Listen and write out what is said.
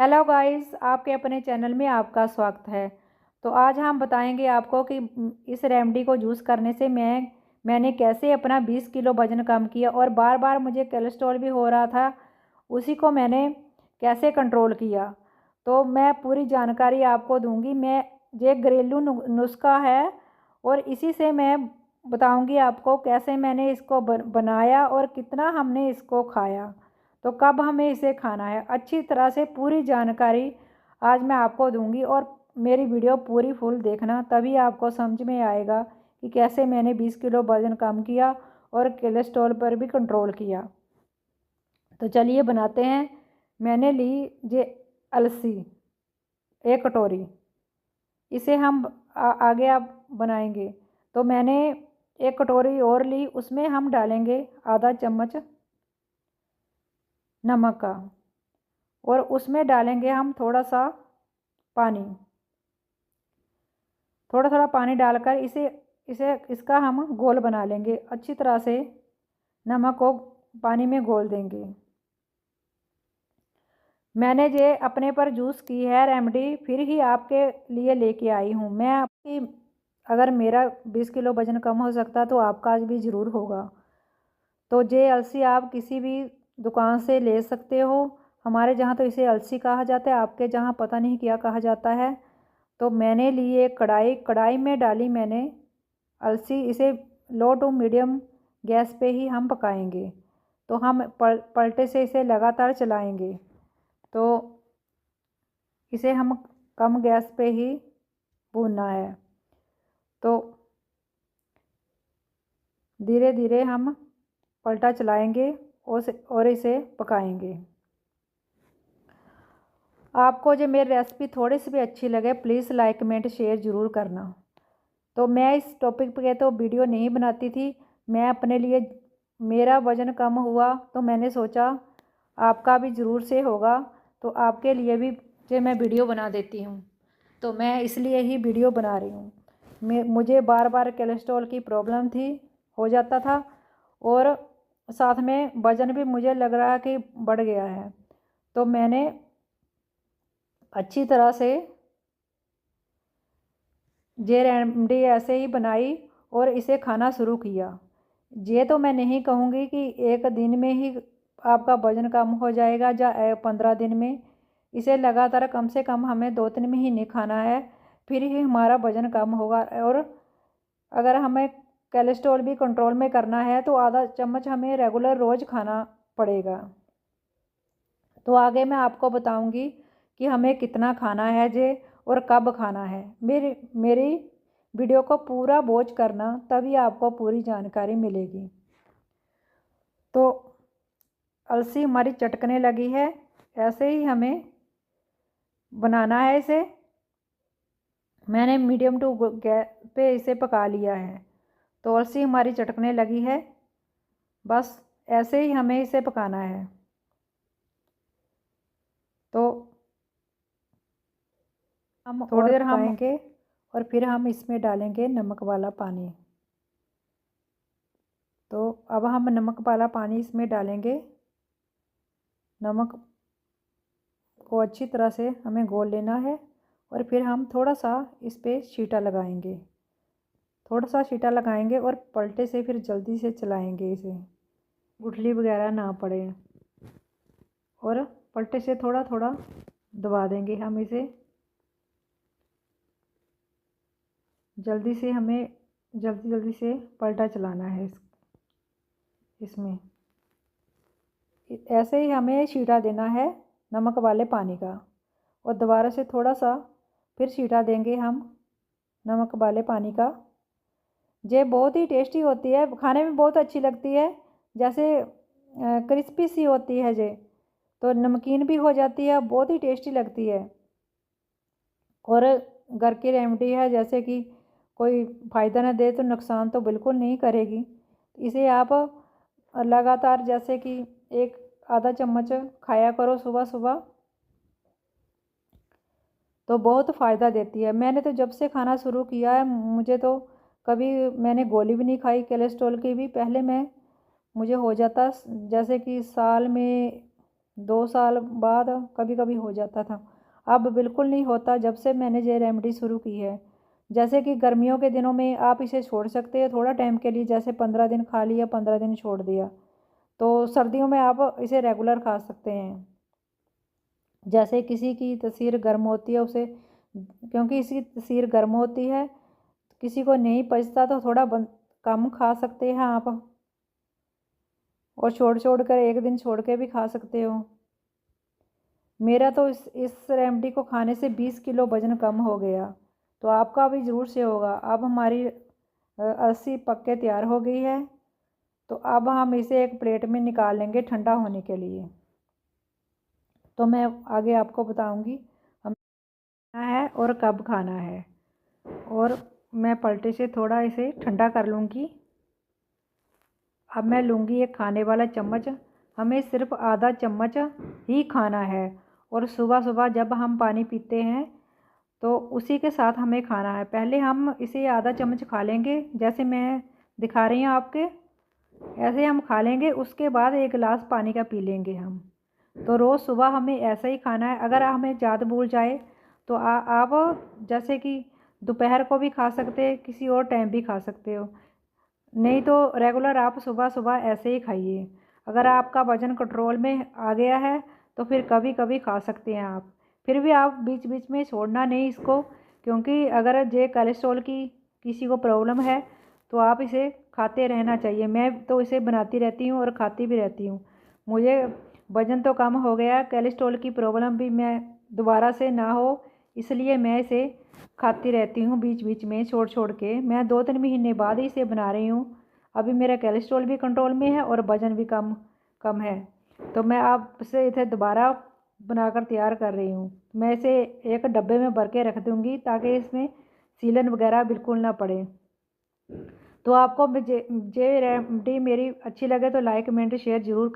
Hello guys, आपके अपने channel में आपका स्वागत है। तो आज हम बताएंगे आपको कि इस रेमेडी को यूज़ करने से मैंने कैसे अपना 20 किलो वज़न कम किया और बार बार मुझे कोलेस्ट्रॉल भी हो रहा था, उसी को मैंने कैसे कंट्रोल किया। तो मैं पूरी जानकारी आपको दूंगी। मैं ये घरेलू नुस्खा है और इसी से मैं बताऊंगी आपको कैसे मैंने इसको बनाया और कितना हमने इसको खाया, तो कब हमें इसे खाना है। अच्छी तरह से पूरी जानकारी आज मैं आपको दूंगी और मेरी वीडियो पूरी फुल देखना, तभी आपको समझ में आएगा कि कैसे मैंने 20 किलो वज़न कम किया और कोलेस्ट्रॉल पर भी कंट्रोल किया। तो चलिए बनाते हैं। मैंने ली ये अलसी, 1 कटोरी। इसे हम आगे आप बनाएंगे। तो मैंने 1 कटोरी और ली, उसमें हम डालेंगे आधा चम्मच नमक का और उसमें डालेंगे हम थोड़ा सा पानी। थोड़ा थोड़ा पानी डालकर इसे इसे इसका हम घोल बना लेंगे। अच्छी तरह से नमक को पानी में घोल देंगे। मैंने ये अपने पर यूज़ की है रेमेडी, फिर ही आपके लिए लेके आई हूँ मैं। आपकी अगर मेरा 20 किलो वज़न कम हो सकता तो आपका भी ज़रूर होगा। तो ये अलसी आप किसी भी दुकान से ले सकते हो। हमारे जहाँ तो इसे अलसी कहा जाता है, आपके जहाँ पता नहीं क्या कहा जाता है। तो मैंने ली एक कढ़ाई, कढ़ाई में डाली मैंने अलसी। इसे लो टू मीडियम गैस पे ही हम पकाएंगे। तो हम पलटे से इसे लगातार चलाएंगे। तो इसे हम कम गैस पे ही भूनना है। तो धीरे धीरे हम पलटा चलाएंगे और इसे पकाएंगे। आपको जो मेरी रेसिपी थोड़ी सी भी अच्छी लगे, प्लीज़ लाइक कमेंट शेयर ज़रूर करना। तो मैं इस टॉपिक पे तो वीडियो नहीं बनाती थी। मैं अपने लिए, मेरा वज़न कम हुआ तो मैंने सोचा आपका भी ज़रूर से होगा, तो आपके लिए भी जो मैं वीडियो बना देती हूँ। तो मैं इसलिए ही वीडियो बना रही हूँ। मुझे बार बार कोलेस्ट्रॉल की प्रॉब्लम थी, हो जाता था, और साथ में वज़न भी मुझे लग रहा है कि बढ़ गया है। तो मैंने अच्छी तरह से ये रेमेडी ऐसे ही बनाई और इसे खाना शुरू किया। ये तो मैं नहीं कहूँगी कि एक दिन में ही आपका वज़न कम हो जाएगा या 15 दिन में। इसे लगातार कम से कम हमें 2-3 महीने खाना है, फिर ही हमारा वज़न कम होगा। और अगर हमें कोलेस्ट्रॉल भी कंट्रोल में करना है तो आधा चम्मच हमें रेगुलर रोज़ खाना पड़ेगा। तो आगे मैं आपको बताऊंगी कि हमें कितना खाना है जे और कब खाना है। मेरी वीडियो को पूरा वॉच करना, तभी आपको पूरी जानकारी मिलेगी। तो अलसी हमारी चटकने लगी है, ऐसे ही हमें बनाना है इसे। मैंने मीडियम टू गैस पे इसे पका लिया है। तो अलसी हमारी चटकने लगी है, बस ऐसे ही हमें इसे पकाना है। तो हम थोड़ी देर पकाएंगे और फिर हम इसमें डालेंगे नमक वाला पानी। तो अब हम नमक वाला पानी इसमें डालेंगे। नमक को अच्छी तरह से हमें घोल लेना है और फिर हम थोड़ा सा इस पर छींटा लगाएंगे। थोड़ा सा छींटा लगाएंगे और पलटे से फिर जल्दी से चलाएंगे इसे, गुठली वगैरह ना पड़े। और पलटे से थोड़ा थोड़ा दबा देंगे हम इसे। जल्दी जल्दी से पलटा चलाना है इसमें। ऐसे ही हमें छींटा देना है नमक वाले पानी का, और दोबारा से थोड़ा सा फिर छींटा देंगे हम नमक वाले पानी का। ये बहुत ही टेस्टी होती है, खाने में बहुत अच्छी लगती है। जैसे क्रिस्पी सी होती है ये, तो नमकीन भी हो जाती है, बहुत ही टेस्टी लगती है। और घर की रेमेडी है, जैसे कि कोई फ़ायदा ना दे तो नुकसान तो बिल्कुल नहीं करेगी। इसे आप लगातार जैसे कि एक आधा चम्मच खाया करो सुबह सुबह, तो बहुत फ़ायदा देती है। मैंने तो जब से खाना शुरू किया है, मुझे तो कभी मैंने गोली भी नहीं खाई कोलेस्ट्रॉल की भी। पहले मुझे हो जाता जैसे कि साल में 2 साल बाद कभी कभी हो जाता था, अब बिल्कुल नहीं होता जब से मैंने ये रेमेडी शुरू की है। जैसे कि गर्मियों के दिनों में आप इसे छोड़ सकते हैं थोड़ा टाइम के लिए, जैसे 15 दिन खा लिया, 15 दिन छोड़ दिया। तो सर्दियों में आप इसे रेगुलर खा सकते हैं। जैसे किसी की तस्वीर गर्म होती है उसे, क्योंकि इसकी तस्वीर गर्म होती है, किसी को नहीं पचता तो थोड़ा कम खा सकते हैं आप, और छोड़ छोड़ कर एक दिन छोड़ के भी खा सकते हो। मेरा तो इस रेमेडी को खाने से 20 किलो वज़न कम हो गया। तो आपका भी ज़रूर से होगा। अब हमारी 80 पक्के तैयार हो गई है। तो अब हम इसे एक प्लेट में निकाल लेंगे ठंडा होने के लिए। तो मैं आगे आपको बताऊंगी हम खाना है और कब खाना है। और मैं पलटे से थोड़ा इसे ठंडा कर लूँगी। अब मैं लूँगी एक खाने वाला चम्मच। हमें सिर्फ आधा चम्मच ही खाना है। और सुबह सुबह जब हम पानी पीते हैं तो उसी के साथ हमें खाना है। पहले हम इसे आधा चम्मच खा लेंगे, जैसे मैं दिखा रही हूँ आपके, ऐसे हम खा लेंगे। उसके बाद एक गिलास पानी का पी लेंगे हम। तो रोज़ सुबह हमें ऐसा ही खाना है। अगर हमें ज़्यादा भूल जाए तो आप जैसे कि दोपहर को भी खा सकते हैं, किसी और टाइम भी खा सकते हो। नहीं तो रेगुलर आप सुबह सुबह ऐसे ही खाइए। अगर आपका वज़न कंट्रोल में आ गया है तो फिर कभी कभी खा सकते हैं आप। फिर भी आप बीच बीच में छोड़ना नहीं इसको, क्योंकि अगर ये कोलेस्ट्रॉल की किसी को प्रॉब्लम है तो आप इसे खाते रहना चाहिए। मैं तो इसे बनाती रहती हूँ और खाती भी रहती हूँ। मुझे वज़न तो कम हो गया, कोलेस्ट्रॉल की प्रॉब्लम भी मैं दोबारा से ना हो, इसलिए मैं इसे खाती रहती हूँ बीच बीच में छोड़ छोड़ के। मैं 2-3 महीने बाद ही इसे बना रही हूँ। अभी मेरा कोलेस्ट्रॉल भी कंट्रोल में है और वज़न भी कम कम है। तो मैं आपसे इसे दोबारा बनाकर तैयार कर रही हूँ। मैं इसे एक डब्बे में भर के रख दूँगी ताकि इसमें सीलन वगैरह बिल्कुल ना पड़े। तो आपको जे जे रेमेडी मेरी अच्छी लगे तो लाइक कमेंट शेयर ज़रूर करें।